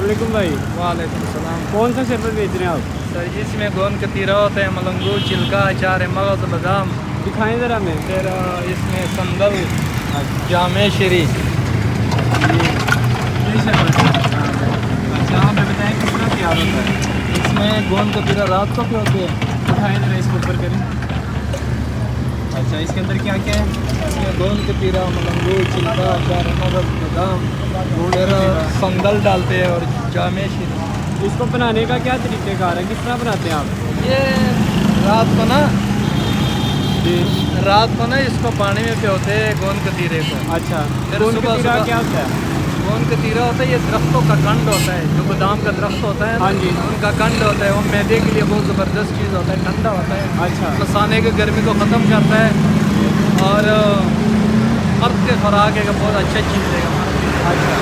अस्सलाम वालेकुम भाई। वालेकुम सलाम। कौन सा शरबत बेच रहे हैं आप? सर इसमें गोंद कतीरा होता है, मलंगू, चिल्का, अचार, मगज, बादाम। दिखाएं ज़रा हमें। फिर इसमें संदल, जामे शरी। ये शरबत है। अच्छा, आप हमें बताएं किस तरह तैयार होता है? इसमें गोंद कतीरा रात को पियोते हैं। उठाएं ज़रा, इसको ऊपर करें। अच्छा, इसके अंदर क्या क्या है? इसमें गोंद कतीरा, मलंगू, चिल्का, अचार, मगज, बादाम। फिर संदल डालते हैं और जामे शरी। इसको बनाने का क्या तरीक़ेकार है, किस तरह बनाते हैं आप? ये रात को ना इसको पानी में पियोते हैं गोंद कतीरे को। अच्छा, फिर गोंद सुबह कतीरा सुबह क्या होता है? गोंद कतीरा होता है, ये दरख्तों का कंड होता है, जो बादाम का दरख्त होता है ना, हाँ जी। उनका कंड होता है। वो मैदे के लिए बहुत ज़बरदस्त चीज़ होता है, ठंडा होता है। अच्छा। मसाने की गर्मी को ख़त्म करता है और मर्द के खुराक है, बहुत अच्छा चीज़ है हमारा। अच्छा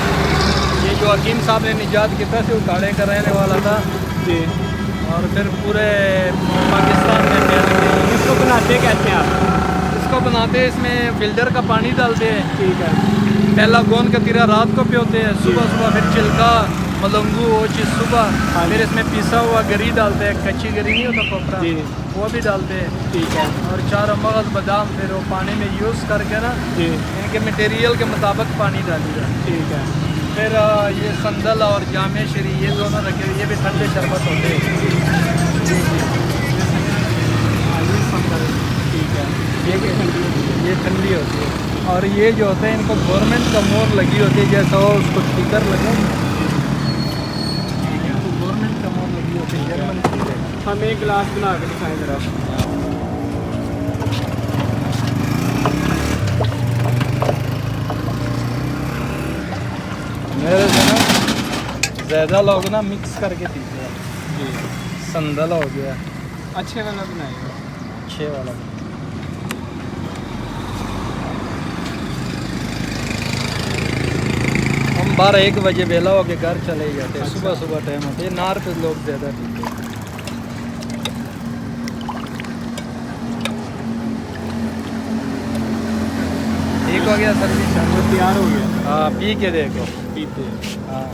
ये जो हकीम साहब ने निजात किया से वो गाड़े का रहने वाला था जी। और फिर पूरे पाकिस्तान में फैल गया। इसको बनाते कैसे हैं आप? इसको बनाते हैं, इसमें फिल्टर का पानी डालते हैं। ठीक है। पहला गोंद कतीरा रात को पियोते हैं, सुबह सुबह फिर चिल्का, मलंगू, वो चीज़ सुबह। हाँ। फिर इसमें पिसा हुआ गरी डालते हैं, कच्ची गरी नहीं होता कोपरा, जी। वो भी डालते हैं। ठीक है। और चार मगज, बादाम, फिर वो पानी में यूज़ करके ना जी। इनके मटेरियल के मुताबिक पानी डालिएगा। ठीक है। फिर ये संदल और जामे शरी ये दोनों रखे हुए, ये भी ठंडे शरबत होते हैं। ठीक है। ये ठंडी होती है। और ये जो होते हैं इनको गवर्नमेंट का मोहर लगी होती है, जैसा हो उसको स्टिकर लगे, इनको गवर्नमेंट का मोहर लगी होती है, जर्मन चीज़ है। हम एक गिलास बना के दिखाएं ज़रा। मेरे से ना ज़्यादा लोग ना मिक्स करके पीते हैं। जी। संदल हो गया, अच्छे वाला बनाएगा। अच्छे वाला। हम 12-1 बजे बेला हो के घर चले जाते हैं। अच्छा। सुबह सुबह टाइम होता है, नार पे लोग ज़्यादा पीते हैं। ठीक हो गया सर्विस, वो तैयार हो गया। हाँ पी के देखो। पीते हैं। हाँ।